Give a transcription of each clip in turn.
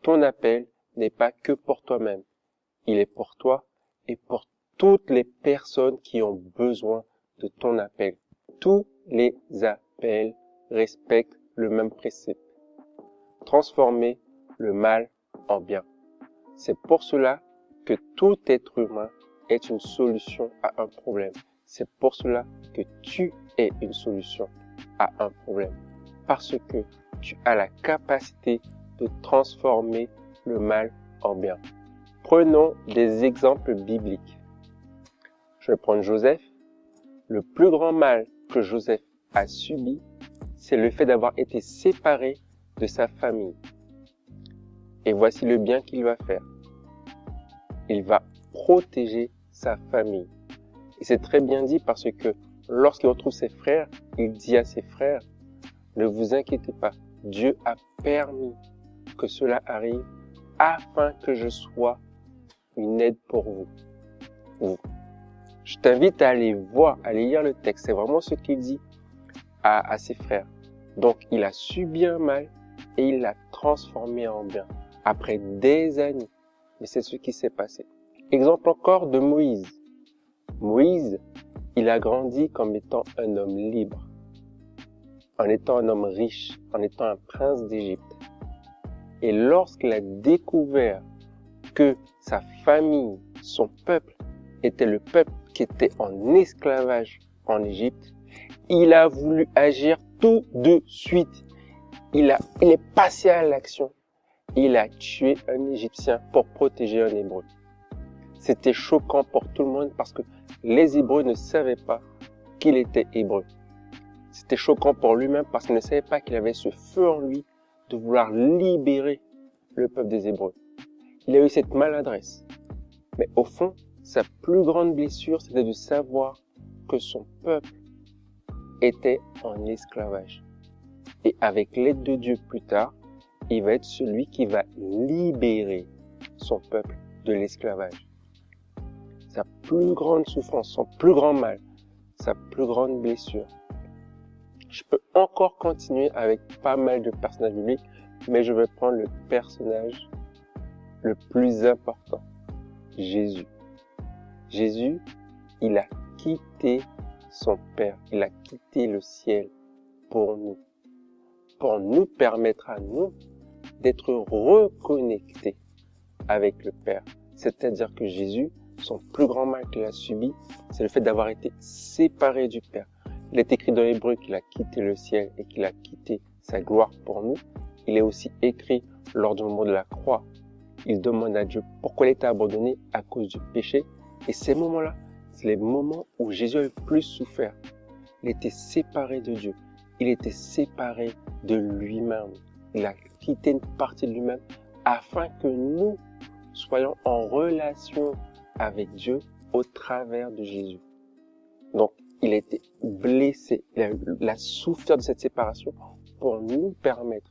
ton appel n'est pas que pour toi-même. Il est pour toi et pour toutes les personnes qui ont besoin de ton appel. Tous les appels respectent le même principe. Transformer le mal en bien. C'est pour cela que tout être humain est une solution à un problème. C'est pour cela que tu es une solution à un problème. Parce que tu as la capacité de transformer le mal en bien. Prenons des exemples bibliques. Je vais prendre Joseph. Le plus grand mal que Joseph a subi, c'est le fait d'avoir été séparé de sa famille. Et voici le bien qu'il va faire. Il va protéger sa famille. Et c'est très bien dit parce que lorsqu'il retrouve ses frères, il dit à ses frères, ne vous inquiétez pas, Dieu a permis que cela arrive afin que je sois une aide pour vous. Je t'invite à aller voir, à aller lire le texte. C'est vraiment ce qu'il dit à ses frères. Donc, il a subi un mal et il l'a transformé en bien. Après des années. Mais c'est ce qui s'est passé. Exemple encore de Moïse. Moïse, il a grandi comme étant un homme libre, en étant un homme riche, en étant un prince d'Égypte. Et lorsqu'il a découvert que sa famille, son peuple, était le peuple qui était en esclavage en Égypte, il a voulu agir tout de suite. Il est passé à l'action. Il a tué un Égyptien pour protéger un Hébreu. C'était choquant pour tout le monde parce que les Hébreux ne savaient pas qu'il était Hébreu. C'était choquant pour lui-même parce qu'il ne savait pas qu'il avait ce feu en lui de vouloir libérer le peuple des Hébreux. Il a eu cette maladresse. Mais au fond, sa plus grande blessure, c'était de savoir que son peuple était en esclavage. Et avec l'aide de Dieu plus tard, il va être celui qui va libérer son peuple de l'esclavage. Sa plus grande souffrance, son plus grand mal, sa plus grande blessure. Je peux encore continuer avec pas mal de personnages bibliques, mais je vais prendre le personnage le plus important, Jésus. Jésus, il a quitté son Père, il a quitté le ciel pour nous permettre à nous d'être reconnectés avec le Père. C'est-à-dire que Jésus, son plus grand mal qu'il a subi, c'est le fait d'avoir été séparé du Père. Il est écrit dans l'Hébreu qu'il a quitté le ciel et qu'il a quitté sa gloire pour nous. Il est aussi écrit lors du moment de la croix. Il demande à Dieu pourquoi il était abandonné à cause du péché. Et ces moments-là, c'est les moments où Jésus a le plus souffert. Il était séparé de Dieu. Il était séparé de lui-même. Il a quitté une partie de lui-même afin que nous soyons en relation avec Dieu au travers de Jésus. Donc, il a été blessé, il a souffert de cette séparation pour nous permettre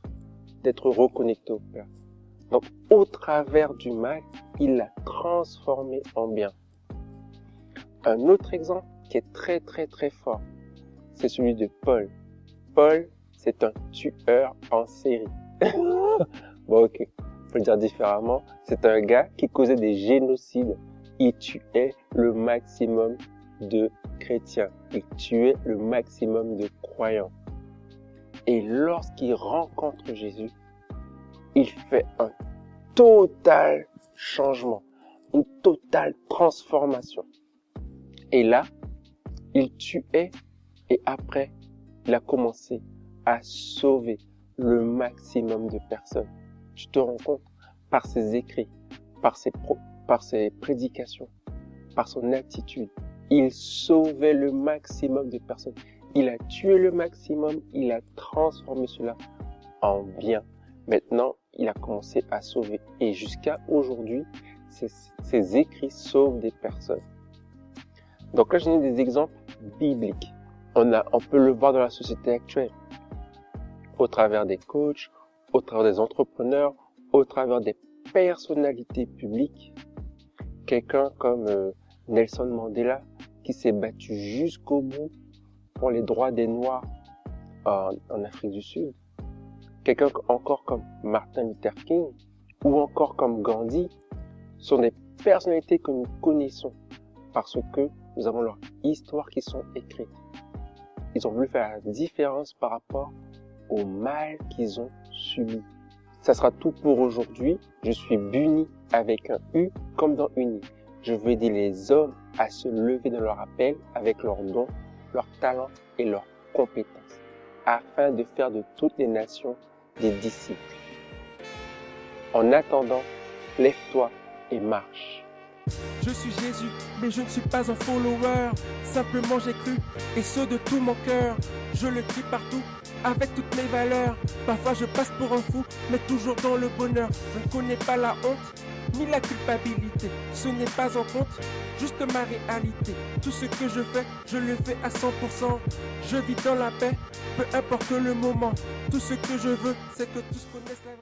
d'être reconnectés au Père. Donc, au travers du mal, il l'a transformé en bien. Un autre exemple qui est très très très fort, c'est celui de Paul. Paul, c'est un tueur en série. Bon, ok, faut le dire différemment. C'est un gars qui causait des génocides. Il tuait le maximum de chrétiens. Il tuait le maximum de croyants. Et lorsqu'il rencontre Jésus, il fait un total changement, une totale transformation. Et là, il tuait et après, il a commencé à sauver le maximum de personnes. Tu te rends compte, par ses écrits, par ses prédications, par son attitude, il sauvait le maximum de personnes. Il a tué le maximum, il a transformé cela en bien. Maintenant, il a commencé à sauver. Et jusqu'à aujourd'hui, ses écrits sauvent des personnes. Donc là, j'ai des exemples bibliques. On peut le voir dans la société actuelle, au travers des coachs, au travers des entrepreneurs, au travers des personnalités publiques. Quelqu'un comme Nelson Mandela, qui s'est battu jusqu'au bout pour les droits des Noirs en Afrique du Sud. Quelqu'un encore comme Martin Luther King, ou encore comme Gandhi, sont des personnalités que nous connaissons parce que nous avons leur histoire qui sont écrites. Ils ont voulu faire la différence par rapport au mal qu'ils ont subi. Ça sera tout pour aujourd'hui. Je suis Buni avec un U comme dans Uni. Je veux aider les hommes à se lever dans leur appel avec leurs dons, leurs talents et leurs compétences, afin de faire de toutes les nations des disciples. En attendant, lève-toi et marche. Je suis Jésus, mais je ne suis pas un follower. Simplement j'ai cru, et ce de tout mon cœur. Je le crie partout, avec toutes mes valeurs. Parfois je passe pour un fou, mais toujours dans le bonheur. Je ne connais pas la honte, ni la culpabilité. Ce n'est pas en compte, juste ma réalité. Tout ce que je fais, je le fais à 100%. Je vis dans la paix, peu importe le moment. Tout ce que je veux, c'est que tous connaissent la